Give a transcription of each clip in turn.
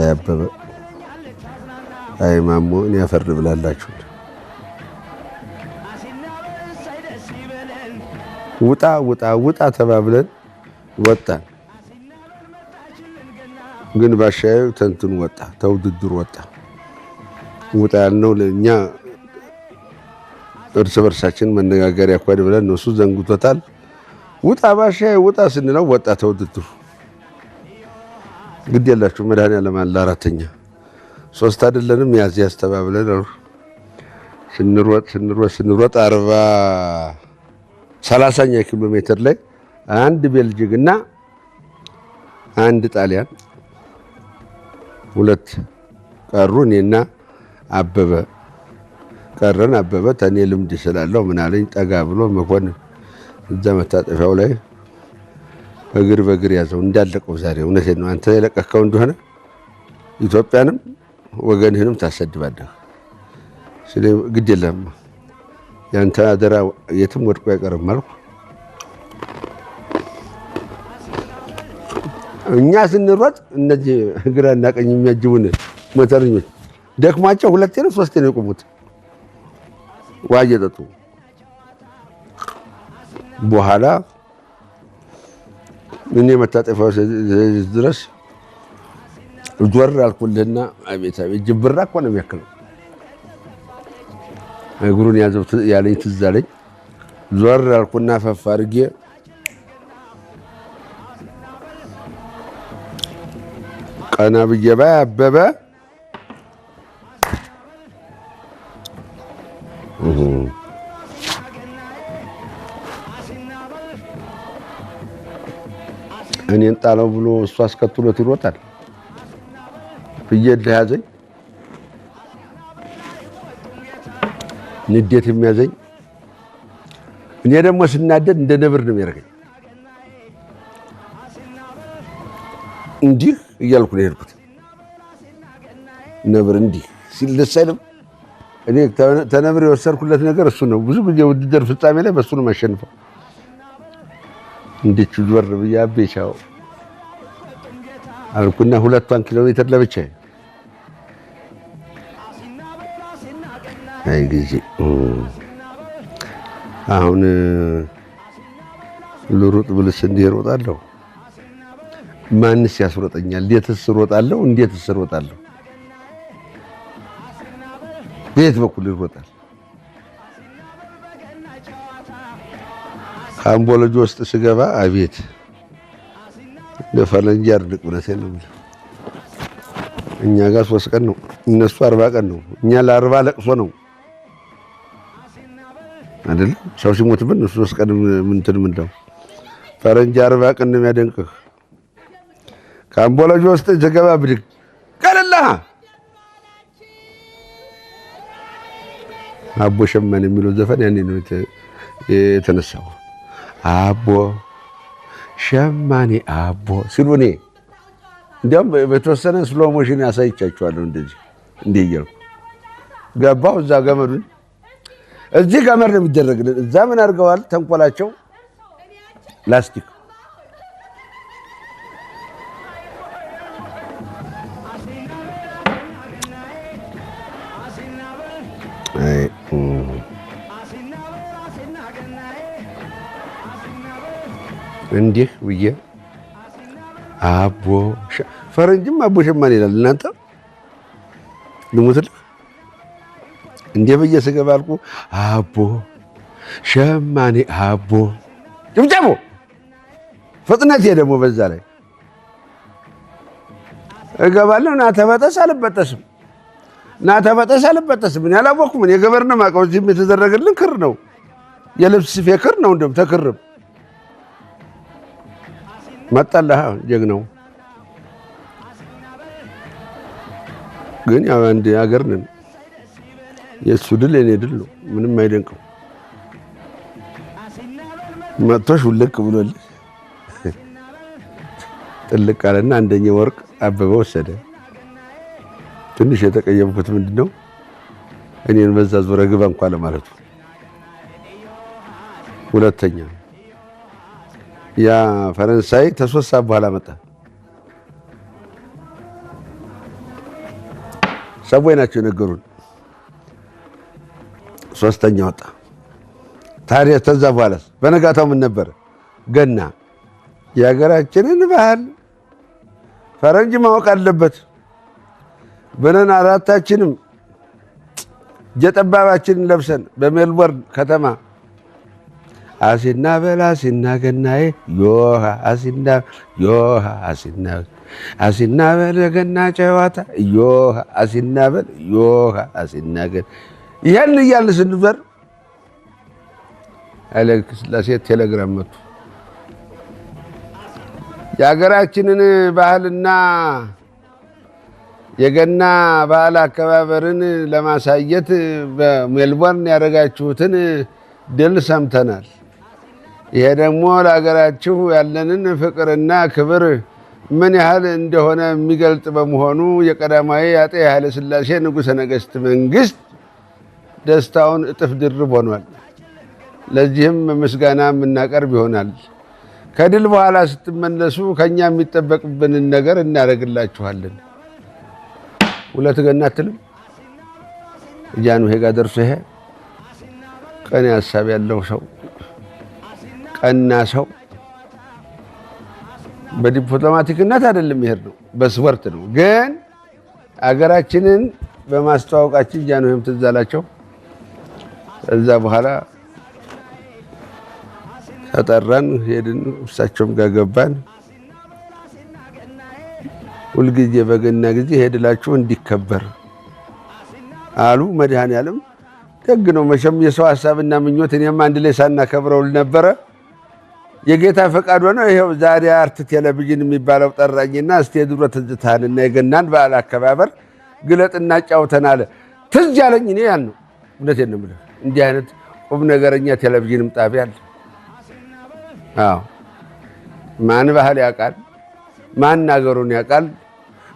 አበበ አይ ማሞ እኔ ያፈርድ ብላላችሁ ውጣ ውጣ ውጣ ተባብለን ወጣን። ግን ባሻዩ ተንትን ወጣ ተውድድር ወጣ። ውጣ ያልነው ለኛ እርስ በርሳችን መነጋገር ያኳድ ብለን እነሱ ዘንጉቶታል። ውጣ ባሻዩ ውጣ ስንለው ወጣ ተውድድሩ። ግድ የላችሁ መድኃኒዓለም አለ አራተኛ 3 አይደለንም ያዝ ተባብለን ስንሮጥ 30ኛ ኪሎ ሜትር ላይ አንድ ቤልጅግና አንድ ጣሊያን ሁለት ቀሩ። እኔና አበበ ቀረን። አበበ ተኔ ልምድ ስላለው ምን አለኝ ጠጋ ብሎ መኮንን እዛ መታጠፊያው ላይ እግር በእግር ያዘው እንዳለቀው ዛሬ። እውነቴን ነው። አንተ የለቀቀው እንደሆነ ኢትዮጵያንም ወገንህንም ታሰድባለህ። ግድ የለም ያንተ አደራ የትም ወድቆ አይቀርም አልኩ። እኛ ስንሮጥ እነዚህ ግራና ቀኝ የሚያጅቡን ሞተረኞች ደክሟቸው 2 ነው 3 ነው የቆሙት ውሃ እየጠጡ። በኋላ እኔ መታጠፊያው ድረስ ዞር አልኩልህና አቤት አቤት ጅብራ እኮ ነው የሚያክለው። እግሩን ያዘው ያለኝ ትዝ አለኝ። ዞር አልኩና ፈፋ አድርጌ ቀና ብዬ ባይ አበበ እኔን ጣለው ብሎ እሱ አስከትሎት ይሮጣል። ፍየል ያዘኝ፣ ንዴት የሚያዘኝ። እኔ ደግሞ ስናደድ እንደ ነብር ነው የሚያደርገኝ። እንዲህ እያልኩ ነው የሄድኩት። ነብር እንዲህ ሲል ደስ አይልም። እኔ ተነብር የወሰድኩለት ነገር እሱ ነው። ብዙ ጊዜ ውድድር ፍጻሜ ላይ በሱ ነው የማሸንፈው። እንዴት ጆር ብዬ አቤቻው አልኩና 2 ኪሎ ሜትር ለብቻዬ አይ ጊዜ አሁን ልሩጥ ብልስ እንዲህ እሮጣለሁ። ማንስ ያስሮጠኛል? እንዴትስ እሮጣለሁ? እንዴትስ እሮጣለሁ? በየት በኩል ይሮጣል? ካምቦሎጂ ውስጥ ስገባ አቤት ለፈረንጅ አርድቅ ብለሰል ነው። እኛ ጋር 3 ቀን ነው፣ እነሱ 40 ቀን ነው። እኛ ለ40 ለቅሶ ነው አይደል? ሰው ሲሞትብን 3 ቀን ምን ነው። ፈረንጅ 40 ቀን ነው የሚያደንቅህ። ካምቦሎጂ ውስጥ ስገባ ብድግ ቀለላ አቦ ሸማኔ የሚለው ዘፈን ያኔ ነው የተነሳው። አቦ ሸማኔ አቦ ሲሉኔ እንዲያውም በተወሰነ ስሎ ሞሽን ያሳይቻቸዋለሁ። እንዲህ እያልኩ ገባሁ። እዛ ገመዱን እዚህ ገመድ ነው የሚደረግልን። እዛ ምን አድርገዋል ተንኮላቸው ላስቲክ እንዲህ ብዬ አቦ ፈረንጅም አቦ ሸማኔ ይላል። እናንተ ልሙትልህ እንዴ ብዬ ስገባ አልኩ አቦ ሸማኔ አቦ ጭብጨቦ ፍጥነቴ ደግሞ በዛ ላይ እገባለሁ። ና ተበጠስ አልበጠስም፣ ና ተበጠስ አልበጠስም። እኔ አላወኩም። እኔ ገበር ነው የማውቀው። እዚህም የተደረገልን ክር ነው፣ የልብስ ስፌ ክር ነው። እንደውም ተክርም መጣለህ ጀግናው። ግን ያው አንድ ሀገር ነን። የእሱ ድል የኔ ድል ነው። ምንም አይደንቀው። መጥቶሽ ውልቅ ብሎልህ ጥልቅ አለና አንደኛ ወርቅ አበበ ወሰደ። ትንሽ የተቀየምኩት ምንድነው እኔን በዛ ዙረ ግባ እንኳን ለማለቱ። ሁለተኛ ያ ፈረንሳይ ተ3 ሰዓት በኋላ መጣ። ሰዎች ናቸው የነገሩን። ሶስተኛ ወጣ ታዲያ። ተዛ በኋላስ በነጋታው ምን ነበረ? ገና። የሀገራችንን ባህል ፈረንጅ ማወቅ አለበት ብለን አራታችንም ጀጠባባችንን ለብሰን በሜልቦርን ከተማ አሲና በል አሲና ገናዬ ዮሃ አሲና ዮሃ አሲና በል ገና ጨዋታ ዮሃ አሲና በል ዮሃ አሲና ገና ይሄን እያልን ስንበር ኃይለ ሥላሴ ቴሌግራም መጡ። የሀገራችንን ባህልና የገና በዓል አከባበርን ለማሳየት በሜልቦርን ያደረጋችሁትን ድል ሰምተናል። ይሄ ደግሞ ለሀገራችሁ ያለንን ፍቅርና ክብር ምን ያህል እንደሆነ የሚገልጥ በመሆኑ የቀዳማዊ አጤ ኃይለ ሥላሴ ንጉሠ ነገሥት መንግስት ደስታውን እጥፍ ድርብ ሆኗል። ለዚህም ምስጋና የምናቀርብ ይሆናል። ከድል በኋላ ስትመለሱ ከኛ የሚጠበቅብንን ነገር እናደርግላችኋለን። ሁለት ገና አትልም? ጃንሆይ ጋር ደርሶ ይሄ ቀን ሀሳብ ያለው ሰው ቀና ሰው በዲፕሎማቲክነት አይደለም ይሄድ ነው፣ በስፖርት ነው። ግን አገራችንን በማስተዋወቃችን ጃንሆይም ትዝ አላቸው። ከዛ በኋላ ተጠራን፣ ሄድን፣ እሳቸውም ጋር ገባን። ሁልጊዜ በገና ጊዜ ሄድላችሁ እንዲከበር አሉ። መድኃኔዓለም ደግ ነው መቼም የሰው ሀሳብና ምኞት እኔም አንድ ላይ ሳናከብረው ነበረ። የጌታ ፈቃድ ሆነ ይሄው ዛሬ አርት ቴሌቪዥን የሚባለው ጠራኝና እስቲ የድሮ ትዝታህንና የገናን በዓል አከባበር ግለጥና ጫውተን አለ። ትዝ ያለኝ እኔ ያን ነው። እውነቴን ነው የምልህ። እንዲህ አይነት ቁም ነገረኛ ቴሌቪዥንም ጣቢያ አለ። አዎ ማን ባህል ያውቃል? ማን አገሩን ያውቃል?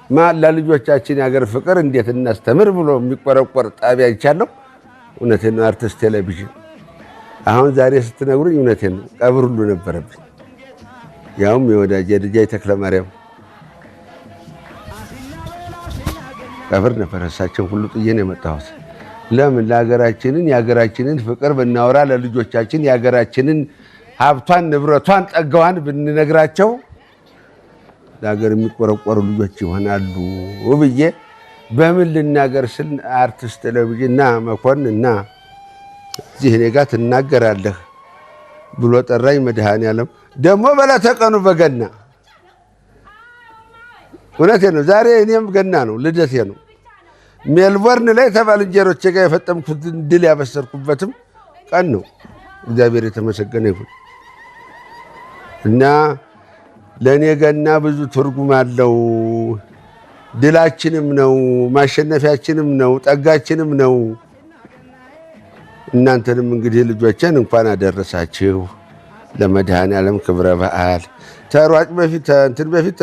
ማን ለልጆቻችን የሀገር ፍቅር እንዴት እናስተምር ብሎ የሚቆረቆር ጣቢያ ይቻለው። እውነቴን ነው። አርቲስት ቴሌቪዥን አሁን ዛሬ ስትነግሩኝ እውነቴን ነው። ቀብር ሁሉ ነበረብኝ። ያውም የወዳጅ የልጃይ ተክለማርያም ቀብር ነበር። እሳቸውን ሁሉ ጥዬ ነው የመጣሁት። ለምን? ለሀገራችንን የሀገራችንን ፍቅር ብናወራ ለልጆቻችን የሀገራችንን ሀብቷን ንብረቷን ጸጋዋን ብንነግራቸው ለሀገር የሚቆረቆሩ ልጆች ይሆናሉ ብዬ በምን ልናገር ስል አርቲስት ቴሌቪዥን እና መኮንንና እዚህ እኔ ጋር ትናገራለህ ብሎ ጠራኝ። መድኃኔዓለም ደግሞ በለተቀኑ በገና እውነቴ ነው። ዛሬ እኔም ገና ነው፣ ልደቴ ነው። ሜልቦርን ላይ ከባልንጀሮቼ ጋር የፈጠምኩትን ድል ያበሰርኩበትም ቀን ነው። እግዚአብሔር የተመሰገነ ይሁን እና ለእኔ ገና ብዙ ትርጉም አለው። ድላችንም ነው፣ ማሸነፊያችንም ነው፣ ጠጋችንም ነው። እናንተንም እንግዲህ ልጆችን እንኳን አደረሳችሁ ለመድኃኔዓለም ክብረ በዓል። ተሯጭ በፊት እንትን በፊት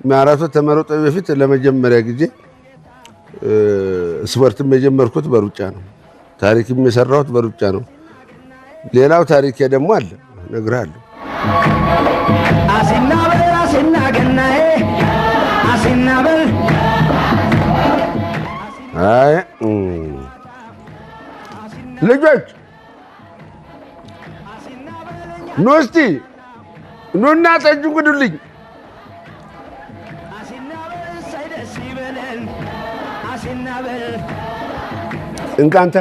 ማራቶን ተመረጠ በፊት ለመጀመሪያ ጊዜ ስፖርትም የጀመርኩት በሩጫ ነው። ታሪክም የሰራሁት በሩጫ ነው። ሌላው ታሪኬ ደግሞ አለ እነግርሃለሁ። አሲና በል አሲና ገናዬ አሲና በል አይ ልጆች ኑ እስቲ ኑና ጠጁ ጉዱልኝ። እንካንተ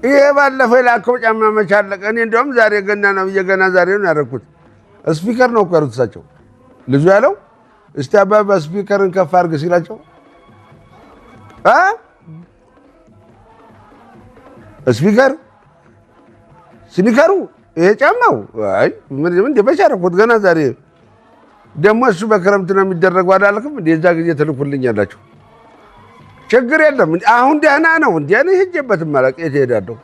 ይሄ ባለፈው የላከው ጫማ መች አለቀ? እኔ እንደውም ዛሬ ገና ነው የገና ዛሬ ነው ያደረኩት። ስፒከር ነው ቀሩት እሳቸው ልጁ ያለው እስቲ አባባ ስፒከርን ከፍ አድርግ ሲላቸው ስፒከር ስኒከሩ ይሄ ጫማው አይ ምን እንደበቻረኩት ገና ዛሬ ደግሞ እሱ በክረምት ነው የሚደረገው አላልክም? እንደዛ ጊዜ ትልኩልኛላችሁ። ችግር የለም። አሁን ደህና ነው። እንዲያኔ ሄጄበትም ማለት የት እሄዳለሁ?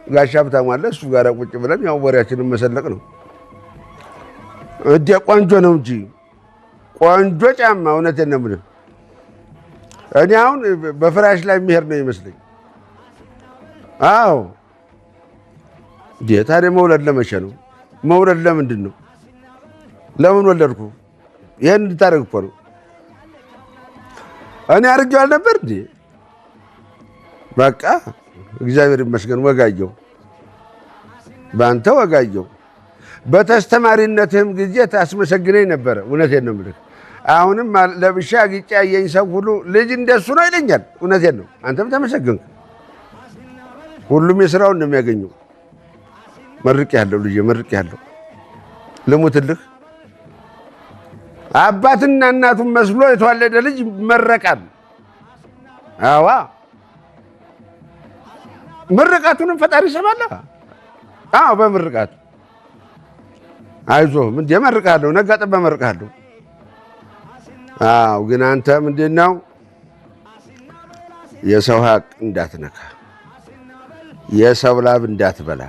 ጋሻ ብታሙ አለ እሱ ጋር ቁጭ ብለን ያው ወሬያችንን መሰለቅ ነው። እንደ ቆንጆ ነው እንጂ ቆንጆ ጫማ። እውነቴን ነው የምልህ። እኔ አሁን በፍራሽ ላይ የሚሄድ ነው ይመስለኝ። አዎ ታዲያ መውለድ ለመቼ ነው? መውለድ ለምንድን ነው? ለምን ወለድኩ? ይሄን እንድታደርግ እኮ ነው። እኔ አድርጌው አልነበር እንዴ? በቃ እግዚአብሔር ይመስገን ወጋየው፣ በአንተ ወጋየው። በተስተማሪነትህም ጊዜ ታስመሰግነኝ ነበረ። እውነቴን ነው የምልህ። አሁንም ለብሻ አጊጫ ያየኝ ሰው ሁሉ ልጅ እንደሱ ነው ይለኛል። እውነቴን ነው። አንተም ተመሰግንክ። ሁሉም የሥራውን ነው የሚያገኘው። መርቄሃለሁ ልጄ፣ መርቄሃለሁ። ልሙትልህ። አባትና እናቱን መስሎ የተዋለደ ልጅ ይመረቃል። አዋ ምርቃቱንም ፈጣሪ ይሰማል። አዎ በምርቃቱ አይዞህ እንደ መርቃለሁ፣ ነጋ ጠባ መርቃለሁ። አዎ ግን አንተ ምንድን ነው የሰው ሀቅ እንዳትነካ፣ የሰው ላብ እንዳትበላ፣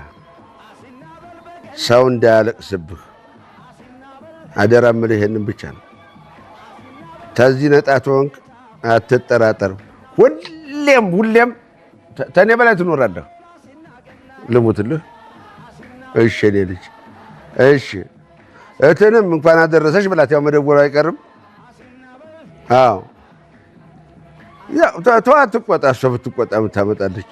ሰው እንዳያለቅስብህ አደራ የምልህ ይሄንን ብቻ ነው። ተዚህ ነጣ ተወንክ አትጠራጠር። ሁሌም ተኔ በላይ ትኖራለህ። ልሙትልህ። እሺ እኔ ልጅ እሺ። እህትንም እንኳን አደረሰሽ ብላት፣ ያው መደወሉ አይቀርም። አዎ ያው ተዋት፣ ትቆጣ። እሷ ብትቆጣ የምታመጣለች።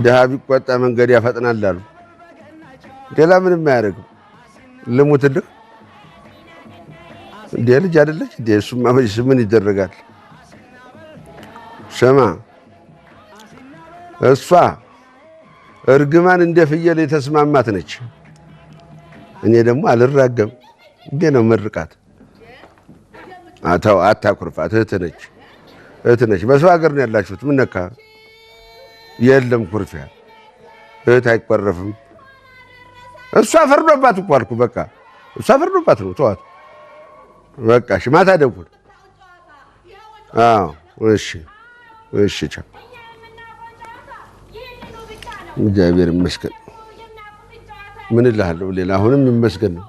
ድሃ ቢቆጣ መንገድ ያፈጥናል አሉ። ሌላ ምንም አያደርግም። ልሙትልህ። እንደ ልጅ አይደለች እንደ እሱማ መቼስ ምን ይደረጋል? ስማ እሷ እርግማን እንደ ፍየል የተስማማት ነች። እኔ ደግሞ አልራገም። እንዴ ነው መርቃት። አታው አታኩርፋት። እህት ነች። በሰው ሀገር ነው ያላችሁት። ምን ነካ? የለም ኩርፊያ። እህት አይቆረፍም። እሷ ፈርዶባት እኮ አልኩ። በቃ እሷ ፈርዶባት ነው። ተዋት በቃ። እሺ ማታ ደውል። አዎ እሺ እሺ። ቻው። እግዚአብሔር ይመስገን። ምን እልሃለሁ ሌላ? አሁንም ይመስገን ነው።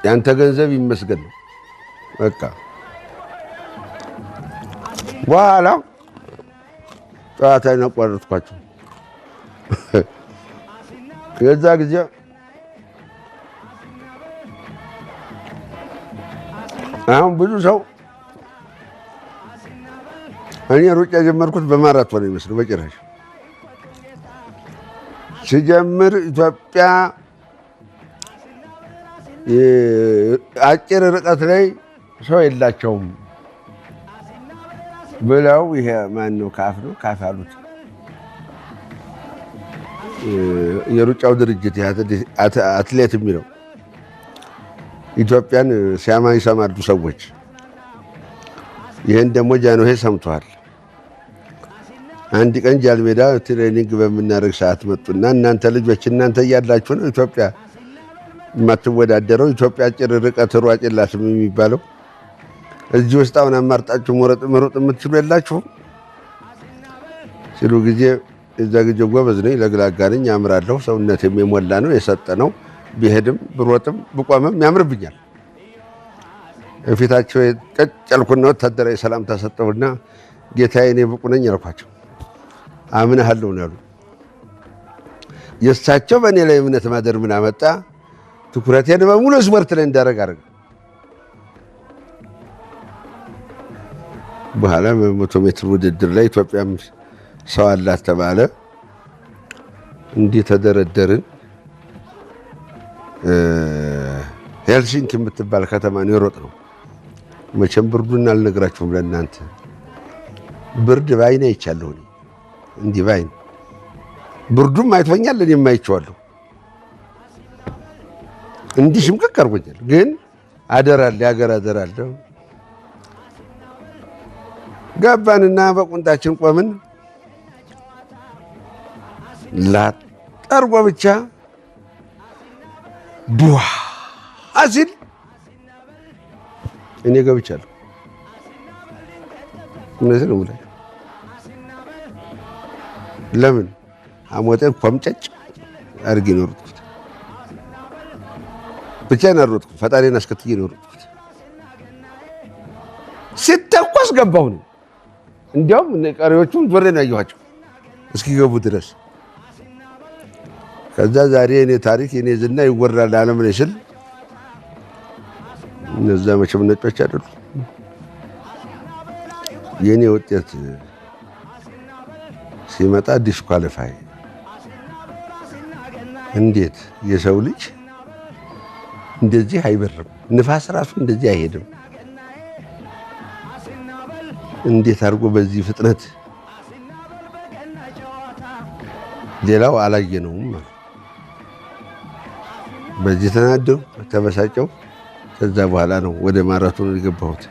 ያንተ ገንዘብ ይመስገን ነው። በቃ በኋላ ጨዋታዬን አቋረጥኳቸው። የዛ ጊዜ አሁን ብዙ ሰው እኔ ሩጫ የጀመርኩት በማራቶን ነው ይመስል በጭራሽ። ሲጀምር ኢትዮጵያ አጭር ርቀት ላይ ሰው የላቸውም ብለው ይሄ ማነው ካፍ ነው ካፍ አሉት የሩጫው ድርጅት አትሌት የሚለው ኢትዮጵያን ሲያማ ይሰማሉ ሰዎች። ይህን ደግሞ ጃንሆይ ሰምተዋል። አንድ ቀን ጃልሜዳ ትሬኒንግ በምናደርግ ሰዓት መጡና እናንተ ልጆች እናንተ እያላችሁ ነው ኢትዮጵያ የማትወዳደረው፣ ኢትዮጵያ አጭር ርቀት ሯጭ የላትም የሚባለው። እዚህ ውስጥ አሁን አማርጣችሁ መሮጥ የምትችሉ የላችሁም ሲሉ ጊዜ እዛ ጊዜ ጎበዝ ነኝ፣ ለግላጋ ነኝ፣ ያምራለሁ፣ ሰውነቴም የሞላ ነው፣ የሰጠ ነው። ቢሄድም ብሮጥም ብቆምም ያምርብኛል። ፊታቸው ቀጨልኩና ወታደራዊ ሰላምታ ሰጠሁና ጌታዬ እኔ ብቁ ነኝ አልኳቸው። አምነሃለሁ ነው ያሉ። የእሳቸው በእኔ ላይ እምነት ማደር ምን አመጣ? ትኩረቴን በሙሉ ስፖርት ላይ እንዳደረግ አደረገ። በኋላ በመቶ ሜትር ውድድር ላይ ኢትዮጵያም ሰው አላት ተባለ። እንዲህ ተደረደርን። ሄልሲንኪ የምትባል ከተማ ነው የሮጥነው። መቼም ብርዱን አልነግራችሁም ለእናንተ። ብርድ ባይኔ አይቻለሁ። እንዲህ ባይኔ ብርዱም አይቶኛል፣ እኔም አይቼዋለሁ። እንዲህ ሽምቅቅ አድርጎኛል። ግን አደራል የሀገር አደራል። ገባንና በቁንጣችን ቆምን። ላጠርጎ ብቻ ቡዋ አሲል እኔ ገብቻለሁ። እነዚህ ነው ሙላ። ለምን አሞቴን ኮምጨጭ አድርጌ ነው የሮጥኩት። ብቻዬን አልሮጥኩም፣ ፈጣሪን አስከትዬ ነው የሮጥኩት። ሲተኮስ ገባሁ ነው። እንዲያውም ቀሪዎቹም ዞሬ ነው ያየኋቸው እስኪገቡ ድረስ። ከዛ ዛሬ እኔ ታሪክ እኔ ዝና ይወራል ዓለም ላይ ስል እነዛ መቼም ነጮች አይደሉም። የኔ ውጤት ሲመጣ ዲስኳሊፋይ። እንዴት የሰው ልጅ እንደዚህ አይበርም? ንፋስ ራሱ እንደዚህ አይሄድም። እንዴት አድርጎ በዚህ ፍጥነት? ሌላው አላየነውም። በዚህ ተናደው ተበሳጨው። ከዛ በኋላ ነው ወደ ማራቶን የገባሁት።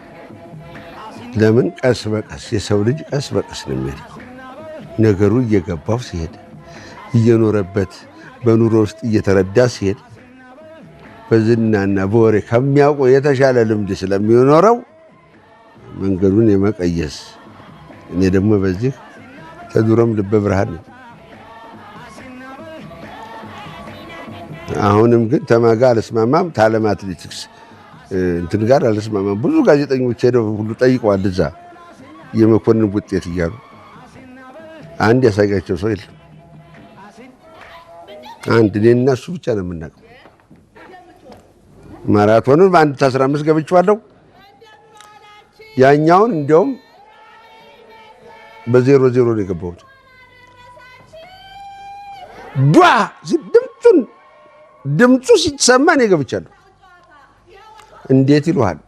ለምን? ቀስ በቀስ የሰው ልጅ ቀስ በቀስ ነው የሚሄደው። ነገሩ እየገባው ሲሄድ እየኖረበት በኑሮ ውስጥ እየተረዳ ሲሄድ በዝናና በወሬ ከሚያውቀው የተሻለ ልምድ ስለሚኖረው መንገዱን የመቀየስ እኔ ደግሞ በዚህ ተዱረም ልበ ብርሃን ነኝ። አሁንም ግን ተማጋ አልስማማም። ታለም አትሌቲክስ እንትን ጋር አልስማማም። ብዙ ጋዜጠኞች ሄደው ሁሉ ጠይቀዋል። እዛ የመኮንን ውጤት እያሉ አንድ ያሳያቸው ሰው የለም። አንድ እኔና እሱ ብቻ ነው የምናውቀው። ማራቶንን በአንድ 15 ገብቼዋለሁ። ያኛውን እንዲያውም በ0-0 ነው የገባሁት። ድምፁ ሲሰማ እኔ ገብቻለሁ። እንዴት ይሉሃል?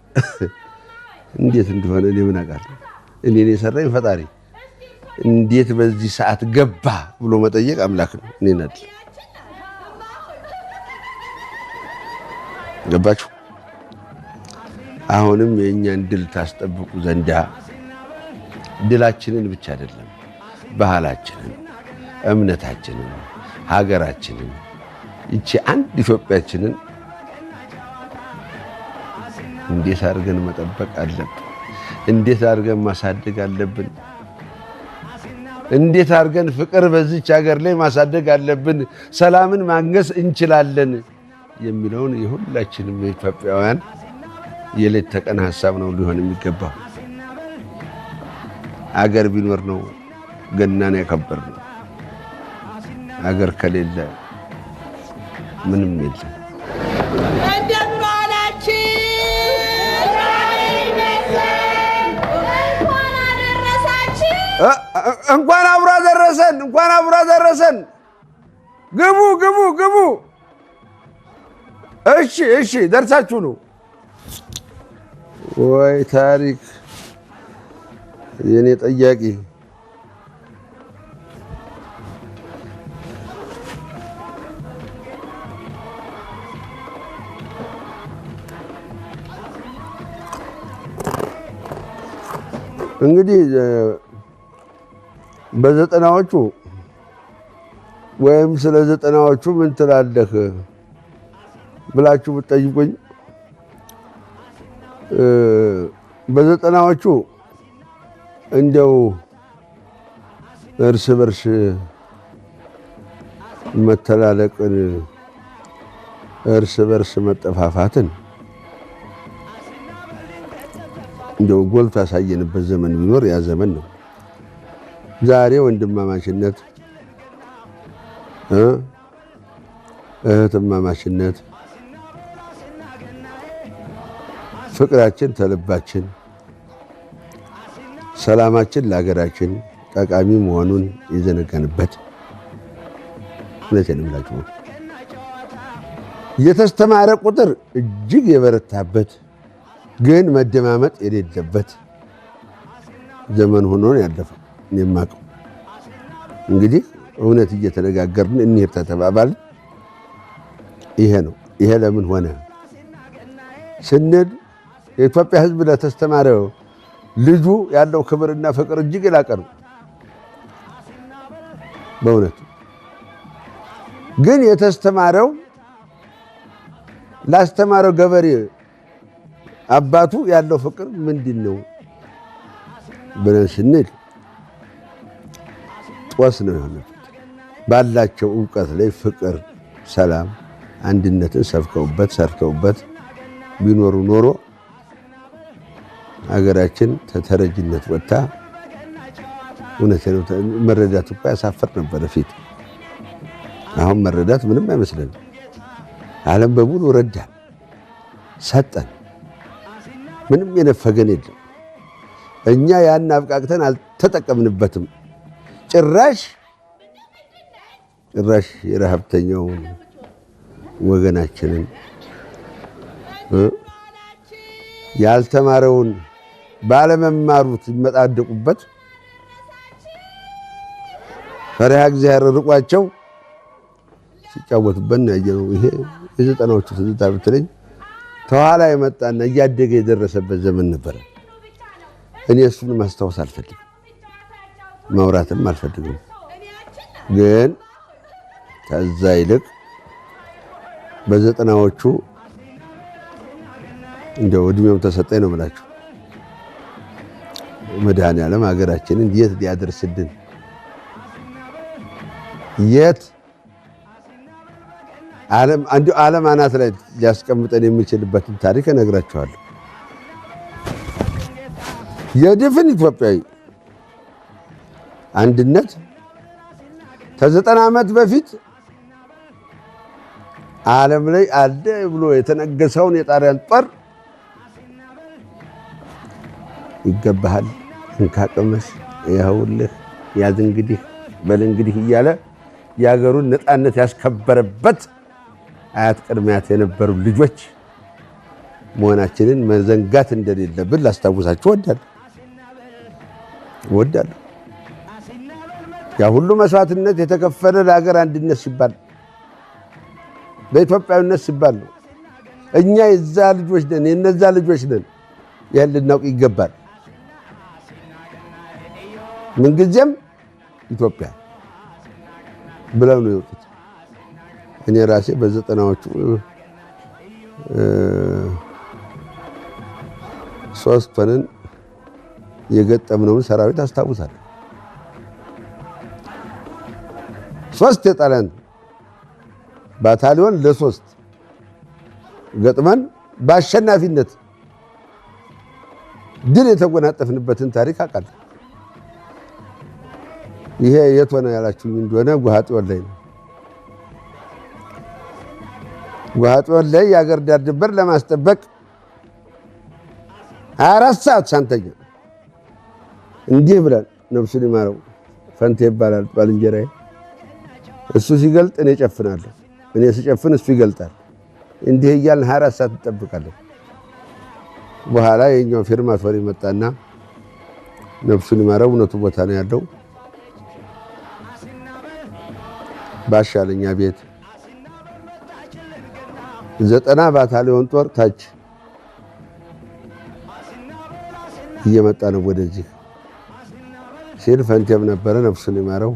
እንዴት እንደሆነ እኔ ምን አውቃለሁ? እኔን የሰራኝ ፈጣሪ። እንዴት በዚህ ሰዓት ገባ ብሎ መጠየቅ አምላክ ነው። እኔን አይደል? ገባችሁ? አሁንም የእኛን ድል ታስጠብቁ ዘንዳ ድላችንን ብቻ አይደለም ባህላችንን፣ እምነታችንን፣ ሀገራችንን ይቺ አንድ ኢትዮጵያችንን እንዴት አድርገን መጠበቅ አለብን? እንዴት አድርገን ማሳደግ አለብን? እንዴት አድርገን ፍቅር በዚች ሀገር ላይ ማሳደግ አለብን? ሰላምን ማግኘት እንችላለን የሚለውን የሁላችንም የኢትዮጵያውያን የሌት ተቀን ሀሳብ ነው ሊሆን የሚገባው። አገር ቢኖር ነው ገናን ያከበር ነው። አገር ከሌለ ምንም የለም። እንኳን አብሮ አደረሰን፣ እንኳን አብሮ አደረሰን። ግቡ ግቡ ግቡ። እሺ እሺ፣ ደርሳችሁ ነው ወይ? ታሪክ የኔ ጠያቂ እንግዲህ በዘጠናዎቹ ወይም ስለ ዘጠናዎቹ ምን ትላለህ ብላችሁ ብትጠይቁኝ በዘጠናዎቹ እንደው እርስ በርስ መተላለቅን፣ እርስ በርስ መጠፋፋትን እንደው ጎልቶ ያሳየንበት ዘመን ቢኖር ያ ዘመን ነው። ዛሬ ወንድማማችነት፣ እህትማማችነት፣ ፍቅራችን ተልባችን፣ ሰላማችን ለሀገራችን ጠቃሚ መሆኑን የዘነጋንበት እውነቴን እምላችሁ የተስተማረ ቁጥር እጅግ የበረታበት ግን መደማመጥ የሌለበት ዘመን ሆኖ ነው ያለፈው። እኔ የማውቀው እንግዲህ እውነት እየተነጋገርን እንሂድ ተባባልን። ይሄ ነው። ይሄ ለምን ሆነ ስንል የኢትዮጵያ ሕዝብ ለተስተማረው ልጁ ያለው ክብርና ፍቅር እጅግ የላቀ ነው። በእውነት ግን የተስተማረው ላስተማረው ገበሬ አባቱ ያለው ፍቅር ምንድን ነው ብለን ስንል ጦስ ነው የሆነው። ባላቸው ዕውቀት ላይ ፍቅር፣ ሰላም፣ አንድነትን ሰብከውበት ሰርተውበት ቢኖሩ ኖሮ ሀገራችን ተተረጅነት ወጥታ እውነት ነው መረዳት እኮ ያሳፍር ነበር ፊት። አሁን መረዳት ምንም አይመስልም። ዓለም በሙሉ ረዳን፣ ሰጠን። ምንም የነፈገን የለም። እኛ ያን አብቃቅተን አልተጠቀምንበትም። ጭራሽ የረሀብተኛውን ወገናችንን ያልተማረውን ባለመማሩት ይመጣደቁበት ፈሪሃ እግዚአብሔር ርቋቸው ሲጫወቱበት ያየነው። ይሄ የዘጠናዎቹ ትዝታ ብትለኝ ተኋላ የመጣና እያደገ የደረሰበት ዘመን ነበረ። እኔ እሱን ማስታወስ አልፈልግም፣ ማውራትም አልፈልግም። ግን ከዛ ይልቅ በዘጠናዎቹ እንደው እድሜው ተሰጠኝ ነው የምላችሁ። መድኃኔዓለም ሀገራችንን የት ሊያደርስልን የት ዓለም አናት ላይ ሊያስቀምጠን የሚችልበትን ታሪክ እነግራችኋለሁ። የድፍን ኢትዮጵያዊ አንድነት ከ90 ዓመት በፊት ዓለም ላይ አለ ብሎ የተነገሰውን የጣሊያን ጦር ይገባሃል፣ እንካቀመስ፣ ይኸውልህ፣ ያዝ እንግዲህ፣ በል እንግዲህ እያለ የሀገሩን ነፃነት ያስከበረበት አያት ቅድሚያት የነበሩ ልጆች መሆናችንን መዘንጋት እንደሌለብን ላስታውሳችሁ እወዳለሁ። ያ ሁሉ መስዋዕትነት የተከፈለ ለሀገር አንድነት ሲባል በኢትዮጵያዊነት ሲባል ነው። እኛ የዛ ልጆች ነን፣ የነዛ ልጆች ነን። ይህን ልናውቅ ይገባል። ምንጊዜም ኢትዮጵያ ብለው ነው የወጡት። እኔ ራሴ በዘጠናዎቹ 3 ሆነን የገጠምነውን ሰራዊት አስታውሳለሁ። 3 የጣሊያን ባታሊዮን ለ3 ገጥመን በአሸናፊነት ድል የተጎናጠፍንበትን ታሪክ አውቃለሁ። ይሄ የት ሆነ ያላችሁኝ እንደሆነ ጓሃጤዎን ላይ ነው። ጓሃጤዎን ላይ የአገር ዳር ድንበር ለማስጠበቅ 24 ሰዓት ሳንተኛ እንዲህ ብለን ነፍሱን ይማረው ፈንቴ ይባላል ባልንጀራዬ። እሱ ሲገልጥ እኔ እጨፍናለሁ፣ እኔ ስጨፍን እሱ ይገልጣል። እንዲህ እያልን 24 ሰዓት እንጠብቃለን። በኋላ የኛው ፊርማቶሪ መጣና ነፍሱን ይማረው እውነቱ ቦታ ነው ያለው ባሻለኛ ቤት 90 ባታሊዮን ጦር ታች እየመጣ ነው ወደዚህ ሲል ፈንቴም ነበረ ነፍሱን ይማረው።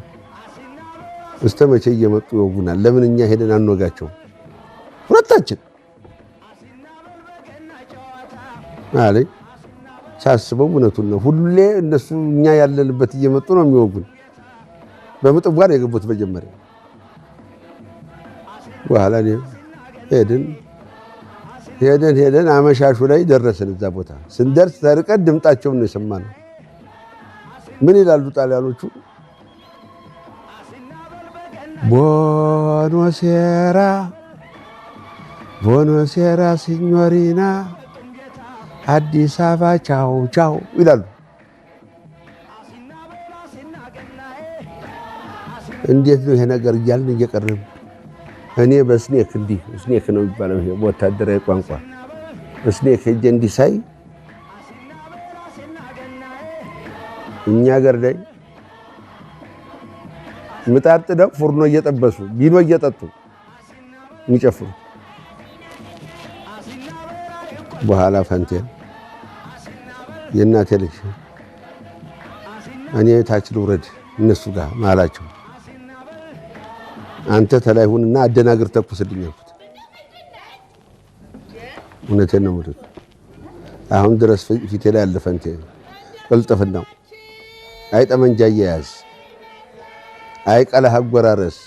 እስከ መቼ እየመጡ ይወጉናል? ለምን እኛ ሄደን አንወጋቸው? ሁለታችን አለኝ። ሳስበው እውነቱን ነው። ሁሌ እነሱ እኛ ያለንበት እየመጡ ነው የሚወጉን። በምጥዋ ነው የገቡት መጀመሪያ። በኋላ ሄደን አመሻሹ ላይ ደረስን። እዛ ቦታ ስንደርስ ተርቀን ድምጣቸውን ነው የሰማነው። ምን ይላሉ ጣሊያኖቹ? ቦኖሴራ ሲኞሪና አዲስ አበባ ቻው ቻው ይላሉ። እንዴት ነው ይሄ ነገር እያልን እየቀረብን እኔ በስኔክ እንዲህ ስኔክ ነው የሚባለው ይሄ ወታደራዊ ቋንቋ ስኔክ ሄጄ እንዲህ ሳይ እኛ ሀገር ላይ ምጣድ ጥደው ፉርኖ እየጠበሱ ቢኖ እየጠጡ የሚጨፍሩ በኋላ ፈንቴ የእናቴ ልጅ እኔ ታች ልውረድ እነሱ ጋር ማላቸው አንተ ተላይ ሁንና አደናግር ተኩስልኝ አልኩት። እውነቴን ነው ማለት አሁን ድረስ ፊቴ ላይ ያለ ፈንቴ ቅልጥፍናው አይ ጠመንጃ እየያዝ አይ ቀለህ አጎራረስ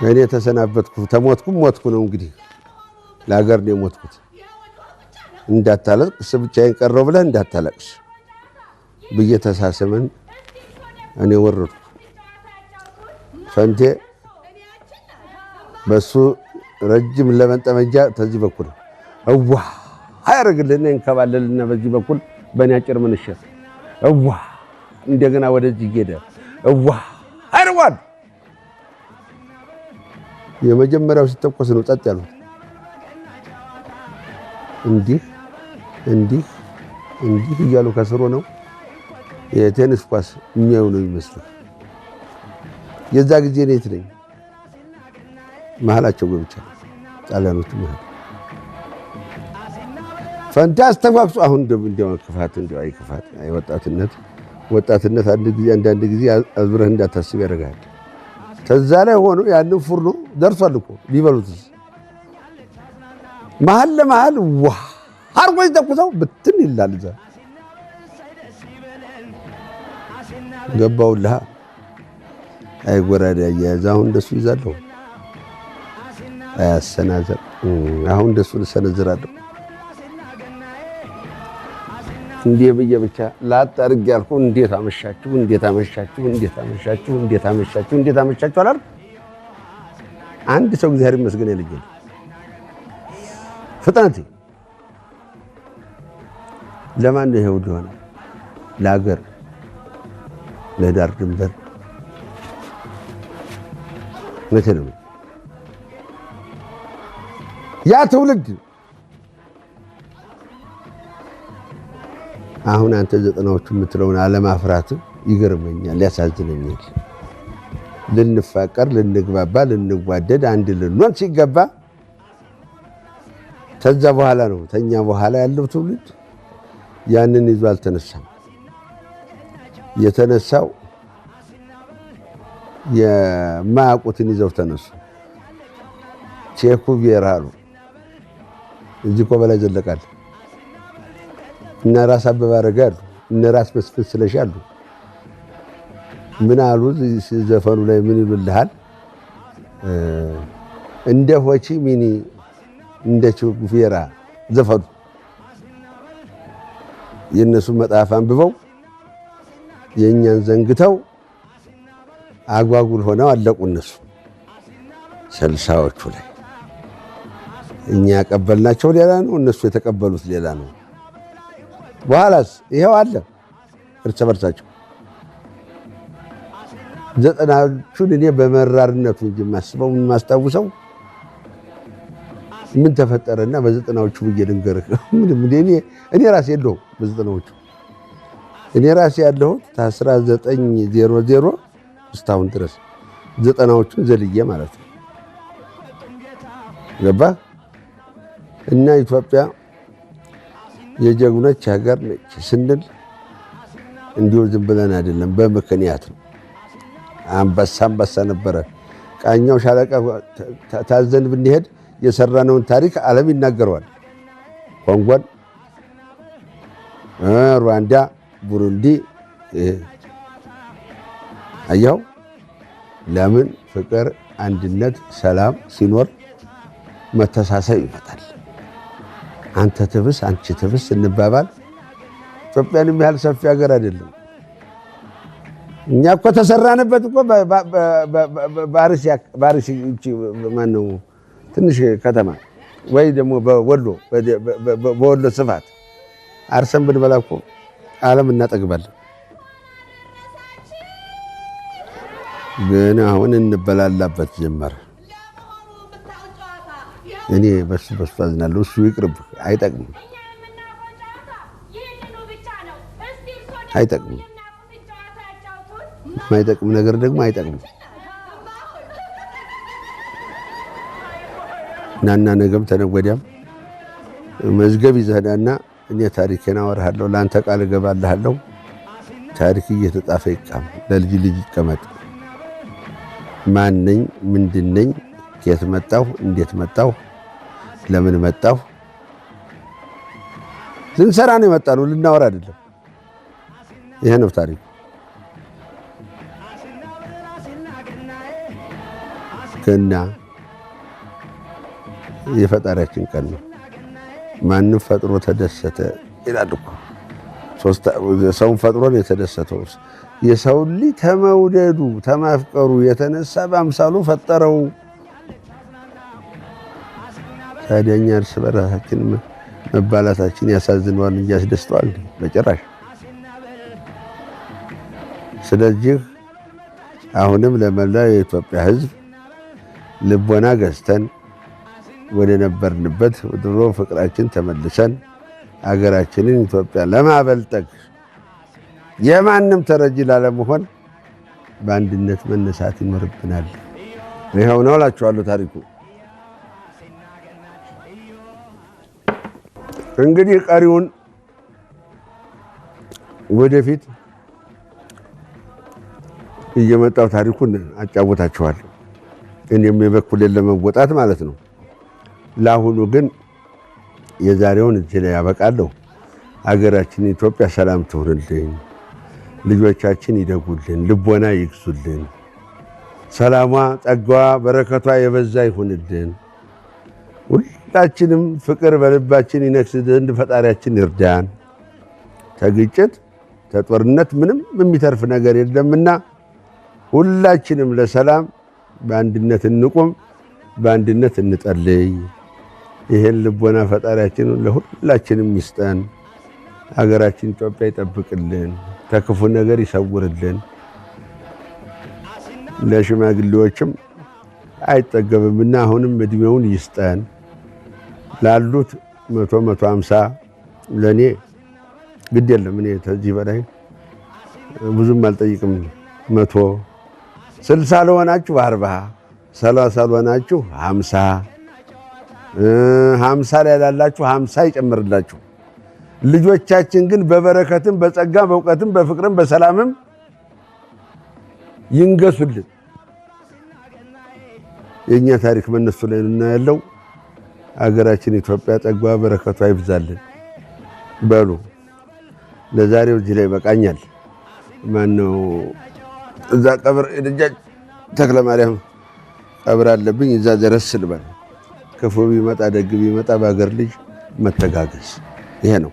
እኔ ተሰናበትኩ ተሞትኩም ሞትኩ ነው እንግዲህ ለሀገር ነው የሞትኩት። እንዳታለቅስ ብቻዬን ቀረው ብለህ እንዳታለቅስ ብዬ ተሳሰመን። እኔ ወረድኩ። ፈንቴ በሱ ረጅም ለመንጠመንጃ ተዚህ በኩል እዋ አያረግልህና እንከባለልና በዚህ በኩል በእኔ አጭር ምንሽር እዋ እንደገና ወደዚህ ሄደ እዋ አይረዋል። የመጀመሪያው ሲተኮስ ነው ጸጥ ያሉት። እንዲህ እንዲህ እንዲህ እያሉ ከስሮ ነው የቴኒስ ኳስ የሚያዩ ነው የሚመስለው። የዛ ጊዜ ነው የት ነኝ መሀላቸው ገብቻ ጣሊያኖቹ መሀል ፈንታ አስተጓጉጾ አሁን እንደው ክፋት እንደው አይ ክፋት አይ ወጣትነት አንዳንድ ጊዜ አዝብረህ እንዳታስብ ያደርጋል። ከዛ ላይ ሆኖ ያንን ፉርኖ ደርሷል እኮ ቢበሉትስ መሀል ለመሀል ዋ አርጎ ይተኩሰው ብትን ይላል። እዛ ገባውልህ አይ ጎራዴ አያያዝ አሁን እንደሱ ይዛለሁ አያሰናዘር አሁን እንደሱ ልሰነዝራለሁ። እንዴ ብዬ ብቻ ላጣርግ ያልኩ እንዴት አመሻችሁ አላልኩ። አንድ ሰው እግዚአብሔር ይመስገን ያለኝ ፍጥነት ለማን ነው ይሄው ሆነ ለሀገር ለዳር ድንበር መተለም ያ ትውልድ አሁን አንተ ዘጠናዎቹ የምትለውን አለማፍራት ይገርመኛል፣ ያሳዝነኛል። ልንፋቀር፣ ልንግባባ፣ ልንዋደድ አንድ ልንሆን ሲገባ ከዛ በኋላ ነው ተኛ በኋላ ያለው ትውልድ ያንን ይዞ አልተነሳም። የተነሳው የማያውቁትን ይዘው ተነሱ። ቼኩ ቬራሉ እዚህ እኮ በላይ ዘለቃል እነ ራስ አበበ አረጋሉ እነ ራስ መስፍን ስለሽ አሉ። ምን አሉ ዘፈኑ ላይ ምን ይሉልሃል? እንደ ሆቺ ሚኒ እንደ ቼኩቬራ ዘፈኑ የነሱ መጽሐፍ አንብበው የኛን ዘንግተው አጓጉል ሆነው አለቁ። እነሱ ስልሳዎቹ ላይ እኛ ያቀበልናቸው ሌላ ነው፣ እነሱ የተቀበሉት ሌላ ነው። በኋላስ ይሄው አለ እርስ በርሳቸው። ዘጠናዎቹን እኔ በመራርነቱ እንጂ የማስበው የማስታውሰው ምን ተፈጠረና በዘጠናዎቹ ብዬ ልንገርህ። እኔ ራሴ የለሁም በዘጠናዎቹ። እኔ ራሴ ያለሁት ከ1900 እስካሁን ድረስ ዘጠናዎቹን ዘልዬ ማለት ነው። ገባህ? እና ኢትዮጵያ የጀግኖች ሀገር ነች ስንል እንዲሁ ዝም ብለን አይደለም፣ በምክንያት ነው። አንበሳ ነበረ። ቃኛው ሻለቃ ታዘን ብንሄድ የሰራነውን ታሪክ ዓለም ይናገረዋል። ኮንጎን፣ ሩዋንዳ፣ ቡሩንዲ አያው ለምን ፍቅር፣ አንድነት፣ ሰላም ሲኖር መተሳሰብ ይመጣል። አንተ ትብስ አንቺ ትብስ እንባባል። ኢትዮጵያን የሚያህል ሰፊ ሀገር አይደለም። እኛ እኮ ተሰራንበት እኮ ባርሲ ማነው ትንሽ ከተማ ወይ ደግሞ በወሎ ስፋት አርሰን ብንበላ እኮ ዓለም እናጠግባለን። ግን አሁን እንበላላበት ጀመረ። እኔ በሱ አዝናለሁ። እሱ ይቅርብ፣ አይጠቅምም። የማይጠቅም ነገር ደግሞ አይጠቅምም። ናና ነገም ተነገ ወዲያም መዝገብ ይዘህና እኔ ታሪኬን አወራሃለሁ፣ ለአንተ ቃል እገባልሃለሁ። ታሪክ እየተጻፈ ይቃም፣ ለልጅ ልጅ ይቀመጥ። ማን ነኝ? ምንድን ነኝ? ከየት መጣሁ? እንዴት መጣሁ? ለምን መጣሁ? ልንሰራ ነው የመጣነው፣ ልናወራ አይደለም። ይሄ ነው ታሪክ። ገና የፈጣሪያችን ቀን ነው። ማንም ፈጥሮ ተደሰተ ይላል እኮ። ሰውን ፈጥሮ ነው የተደሰተው። የሰው ልጅ ተመውደዱ ተማፍቀሩ የተነሳ በአምሳሉ ፈጠረው። ታዲያ እኛ እርስ በራሳችን መባላታችን ያሳዝነዋል እንጂ ያስደስተዋል በጭራሽ። ስለዚህ አሁንም ለመላው የኢትዮጵያ ሕዝብ ልቦና ገዝተን ወደ ነበርንበት ድሮ ፍቅራችን ተመልሰን አገራችንን ኢትዮጵያ ለማበልጠግ የማንም ተረጂ ላለመሆን በአንድነት መነሳት ይኖርብናል። ይኸው ነው እላችኋለሁ ታሪኩ። እንግዲህ ቀሪውን ወደፊት እየመጣው ታሪኩን አጫውታችኋለሁ፣ እኔም የበኩሌን ለመወጣት ማለት ነው። ለአሁኑ ግን የዛሬውን እዚህ ላይ ያበቃለሁ። አገራችን ኢትዮጵያ ሰላም ትሁንልን፣ ልጆቻችን ይደጉልን፣ ልቦና ይግዙልን፣ ሰላሟ፣ ጸጋዋ፣ በረከቷ የበዛ ይሁንልን። ሁላችንም ፍቅር በልባችን ይነግስ ዘንድ ፈጣሪያችን ይርዳን። ከግጭት ከጦርነት ምንም የሚተርፍ ነገር የለምና ሁላችንም ለሰላም በአንድነት እንቁም፣ በአንድነት እንጸልይ። ይሄን ልቦና ፈጣሪያችን ለሁላችንም ይስጠን። ሀገራችን ኢትዮጵያ ይጠብቅልን፣ ከክፉ ነገር ይሰውርልን። ለሽማግሌዎችም አይጠገብምና አሁንም እድሜውን ይስጠን። ላሉት 150 ለኔ ግድ የለም። እኔ ከዚህ በላይ ብዙም አልጠይቅም። 160 ለሆናችሁ 40፣ 30 ለሆናችሁ 50፣ 50 ላይ ላላችሁ 50 ይጨምርላችሁ። ልጆቻችን ግን በበረከትም በጸጋም በእውቀትም በፍቅርም በሰላምም ይንገሱልን። የኛ ታሪክ በእነሱ ላይ ነው ያለው። አገራችን ኢትዮጵያ ጸጋዋ በረከቷ ይብዛልን። በሉ ለዛሬው እዚህ ላይ በቃኛል። ማነው እዛ ቀብር የደጃች ተክለ ማርያም ቀብር አለብኝ። እዛ ድረስ ልበል። ክፉ ቢመጣ ደግ ቢመጣ በአገር ልጅ መተጋገዝ ይሄ ነው።